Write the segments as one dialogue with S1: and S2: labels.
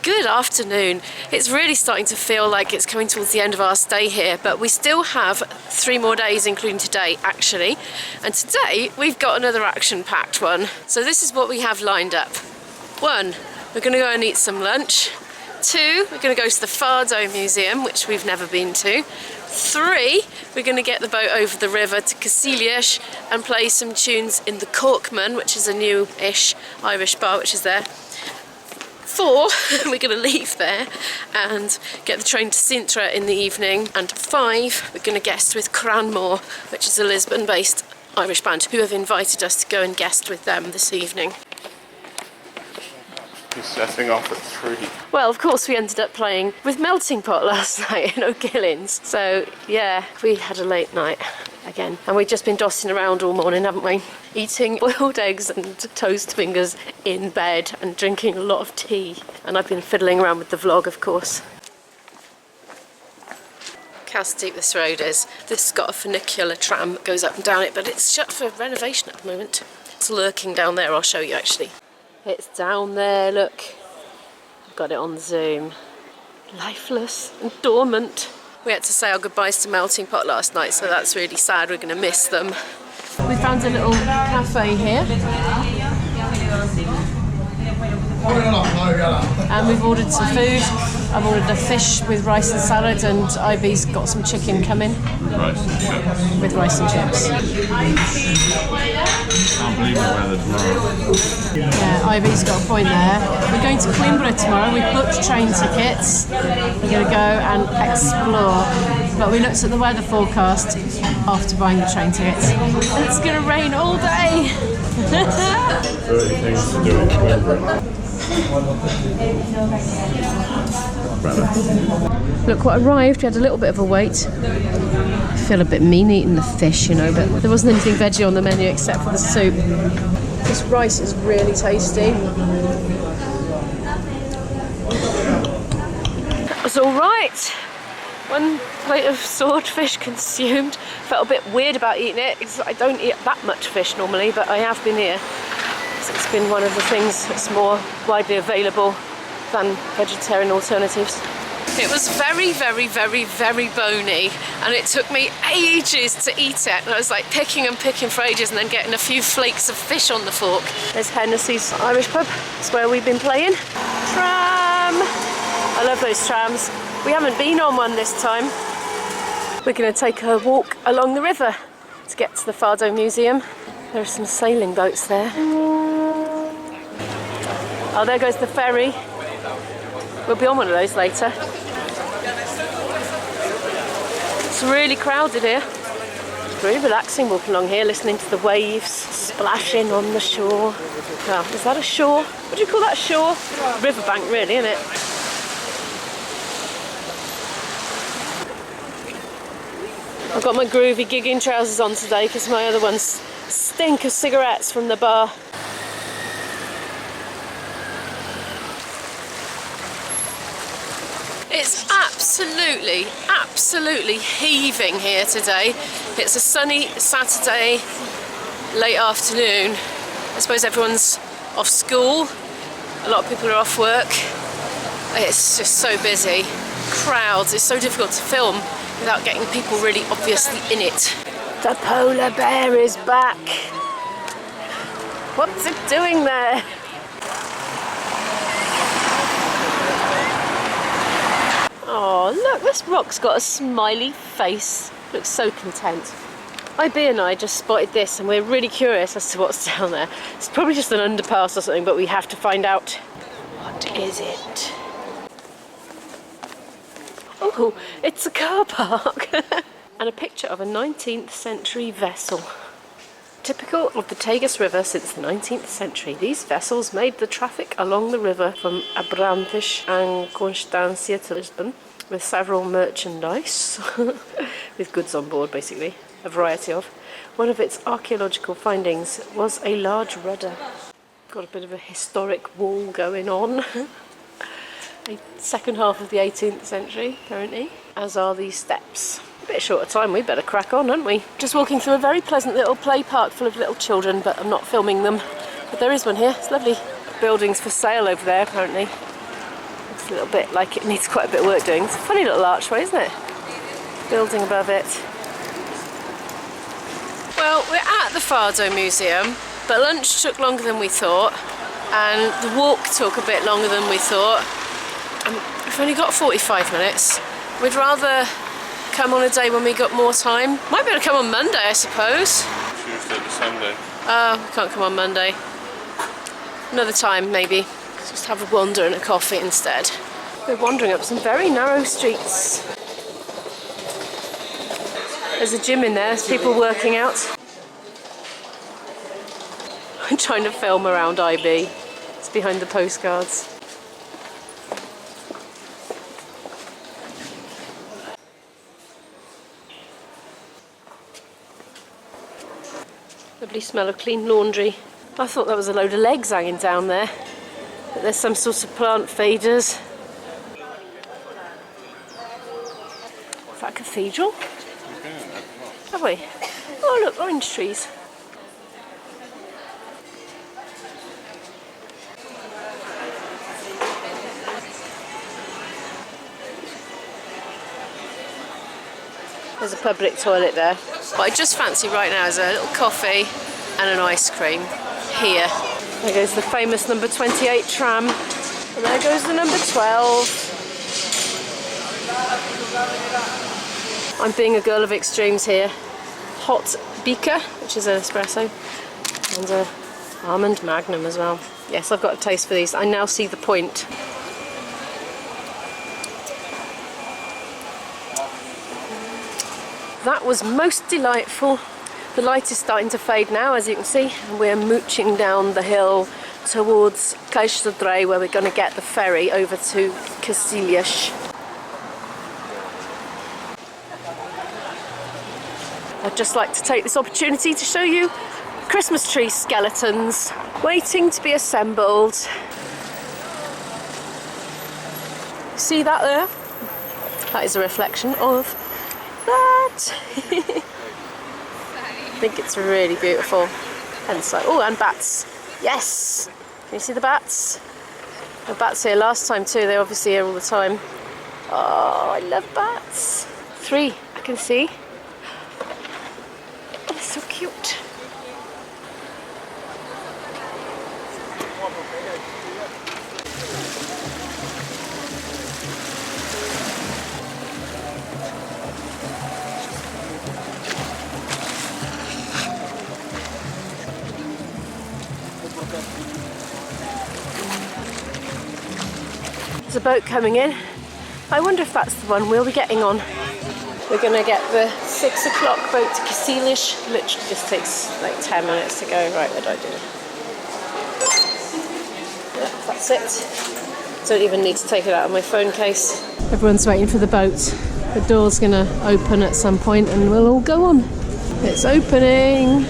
S1: Good afternoon. It's really starting to feel like it's coming towards the end of our stay here, but we still have 3 more days, including today, actually. And today, we've got another action-packed one. So this is what we have lined up. 1, we're going to go and eat some lunch. 2, we're going to go to the Fado Museum, which we've never been to. 3, we're going to get the boat over the river to Cacilhas and play some tunes in the Korkman, which is a new-ish Irish bar which is there. 4, we're going to leave there and get the train to Sodre in the evening. And 5, we're going to guest with Cranmore, which is a Lisbon-based Irish band, who have invited us to go and guest with them this evening.
S2: You're setting off at 3.
S1: Well, of course, we ended up playing with Melting Pot last night in O'Gillins. So, yeah, we had a late night again. And we've just been dossing around all morning, haven't we? Eating boiled eggs and toast fingers in bed and drinking a lot of tea. And I've been fiddling around with the vlog, of course. Look how steep this road is. This has got a funicular tram that goes up and down it, but it's shut for renovation at the moment. It's lurking down there, I'll show you actually. It's down there, look. I've got it on zoom. Lifeless and dormant. We had to say our goodbyes to Melting Pot last night, so that's really sad. We're going to miss them. We found a little cafe here. And we've ordered some food. I've ordered a fish with rice and salad, and Ivy's got some chicken coming.
S2: Rice and chips.
S1: With rice and chips.
S2: Can't believe the weather tomorrow.
S1: Yeah, Ivy's got a point there. We're going to Coimbra tomorrow. We've booked train tickets. We're going to go and explore. But we looked at the weather forecast after buying the train tickets. And it's going to rain all day.
S2: 30 things to do in Coimbra.
S1: Look what arrived. We had a little bit of a wait. I feel a bit mean eating the fish, you know, but there wasn't anything veggie on the menu except for the soup. This rice is really tasty. That was all right. 1 plate of swordfish consumed. Felt a bit weird about eating it because I don't eat that much fish normally, but I have been here. So it's been one of the things that's more widely available than vegetarian alternatives. It was very, very, very, very bony, and it took me ages to eat it. And I was like picking and picking for ages and then getting a few flakes of fish on the fork. There's Hennessy's Irish Pub. That's where we've been playing. Tram! I love those trams. We haven't been on one this time. We're going to take a walk along the river to get to the Fado Museum. There are some sailing boats there. Oh, there goes the ferry. We'll be on one of those later. It's really crowded here. It's really relaxing walking along here, listening to the waves splashing on the shore. Well, is that a shore? What do you call that, shore? Riverbank, really, isn't it? I've got my groovy gigging trousers on today because my other ones stink of cigarettes from the bar. It's absolutely heaving here today. It's a sunny Saturday, late afternoon. I suppose everyone's off school. A lot of people are off work. It's just so busy. Crowds. It's so difficult to film without getting people really obviously in it. The polar bear is back. What's it doing there? Oh, look, this rock's got a smiley face. Looks so content. IB and I just spotted this and we're really curious as to what's down there. It's probably just an underpass or something, but we have to find out. What is it? Oh, it's a car park. And a picture of a 19th century vessel. Typical of the Tagus River since the 19th century, these vessels made the traffic along the river from Abrantes and Constancia to Lisbon with several merchandise, with goods on board basically, a variety of. One of its archaeological findings was a large rudder. Got a bit of a historic wall going on. The second half of the 18th century apparently, as are these steps. A bit short of time, we better crack on, aren't we? Just walking through a very pleasant little play park full of little children, but I'm not filming them. But there is one here, it's lovely. Buildings for sale over there apparently. It's a little bit like it needs quite a bit of work doing. It's a funny little archway, isn't it? Building above it. Well, we're at the Fado Museum, but lunch took longer than we thought, and the walk took a bit longer than we thought. And we've only got 45 minutes. We'd rather come on a day when we got more time. Might be able to come on Monday, I suppose.
S2: Tuesday to Sunday.
S1: We can't come on Monday. Another time, maybe. Just have a wander and a coffee instead. We're wandering up some very narrow streets. There's a gym in there, there's people working out. I'm trying to film around IB. It's behind the postcards. Lovely smell of clean laundry. I thought that was a load of legs hanging down there. But there's some sort of plant faders. Is that a cathedral? Have we? Oh look, orange trees. There's a public toilet there. What I just fancy right now is a little coffee and an ice cream here. There goes the famous number 28 tram. And there goes the number 12. I'm being a girl of extremes here. Hot Bica, which is an espresso, and an almond magnum as well. Yes, I've got a taste for these. I now see the point. That was most delightful. The light is starting to fade now, as you can see, and we're mooching down the hill towards Cais, Sodre, where we're going to get the ferry over to Cacilhas. I'd just like to take this opportunity to show you Christmas tree skeletons waiting to be assembled. See that there? That is a reflection of that. I think it's really beautiful. And so, oh, and bats. Yes! Can you see the bats? The bats here last time too. They're obviously here all the time. Oh, I love bats. 3, I can see. Oh, so cute. There's a boat coming in. I wonder if that's the one we'll be getting on. We're going to get the 6 o'clock boat to Cacilhas. Literally just takes like 10 minutes to go. Right, what do I do? Yeah, that's it. Don't even need to take it out of my phone case. Everyone's waiting for the boat. The door's going to open at some point and we'll all go on. It's opening.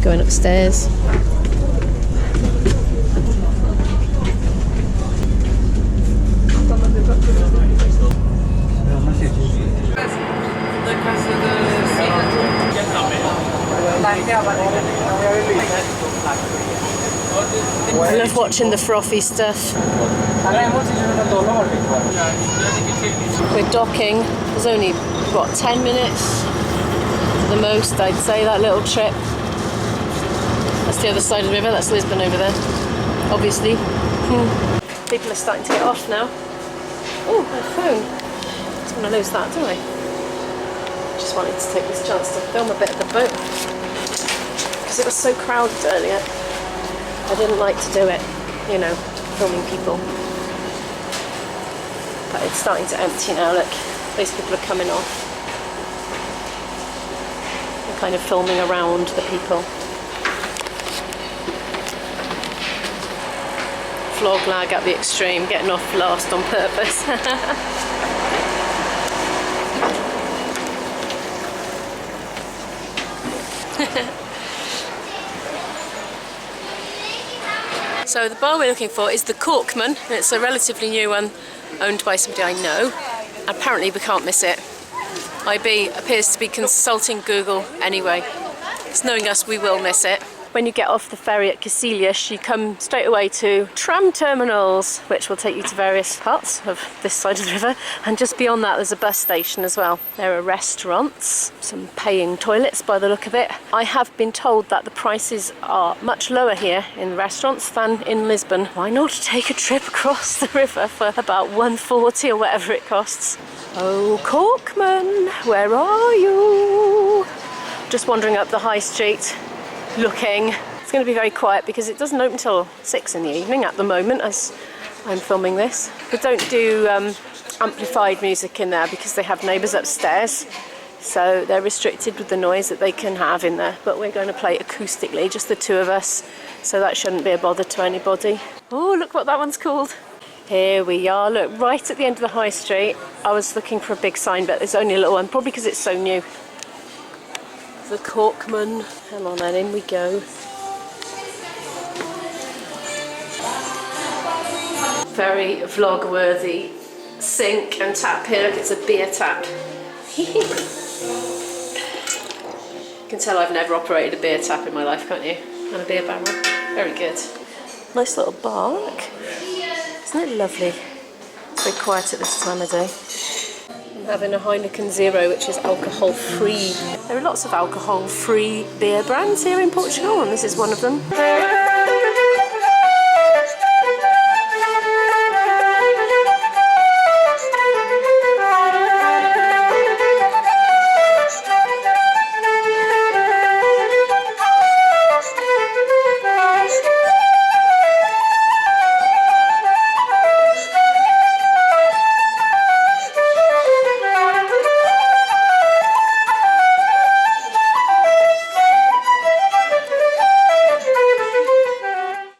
S1: Going upstairs. I love watching the frothy stuff. We're docking. There's only, what, 10 minutes? The most, I'd say, that little trip. That's the other side of the river, that's Lisbon over there, obviously. People are starting to get off now. Oh, my phone. I was going to lose that, don't I? Just wanted to take this chance to film a bit of the boat. Because it was so crowded earlier. I didn't like to do it, you know, filming people. But it's starting to empty now, look. Those people are coming off. I'm kind of filming around the people. Vlog lag at the extreme, getting off last on purpose. So the bar we're looking for is the Korkman. It's a relatively new one, owned by somebody I know. Apparently we can't miss it. IB appears to be consulting Google anyway. It's knowing us, we will miss it. When you get off the ferry at Cacilhas, you come straight away to tram terminals, which will take you to various parts of this side of the river. And just beyond that, there's a bus station as well. There are restaurants, some paying toilets by the look of it. I have been told that the prices are much lower here in restaurants than in Lisbon. Why not take a trip across the river for about $1.40 or whatever it costs? Oh, Korkman, where are you? Just wandering up the high street. Looking. It's going to be very quiet because it doesn't open till 6 in the evening at the moment as I'm filming this. They don't do amplified music in there because they have neighbours upstairs, so they're restricted with the noise that they can have in there. But we're going to play acoustically, just the two of us, so that shouldn't be a bother to anybody. Oh, look what that one's called. Here we are, look, right at the end of the high street. I was looking for a big sign, but there's only a little one, probably because it's so new. The Korkman. Come on then, in we go. Very vlog-worthy sink and tap here. Look, it's a beer tap. You can tell I've never operated a beer tap in my life, can't you? And a beer barrel. Very good. Nice little bar, look. Isn't it lovely? It's very quiet at this time of day. I'm having a Heineken Zero, which is alcohol-free. There are lots of alcohol-free beer brands here in Portugal, and this is one of them.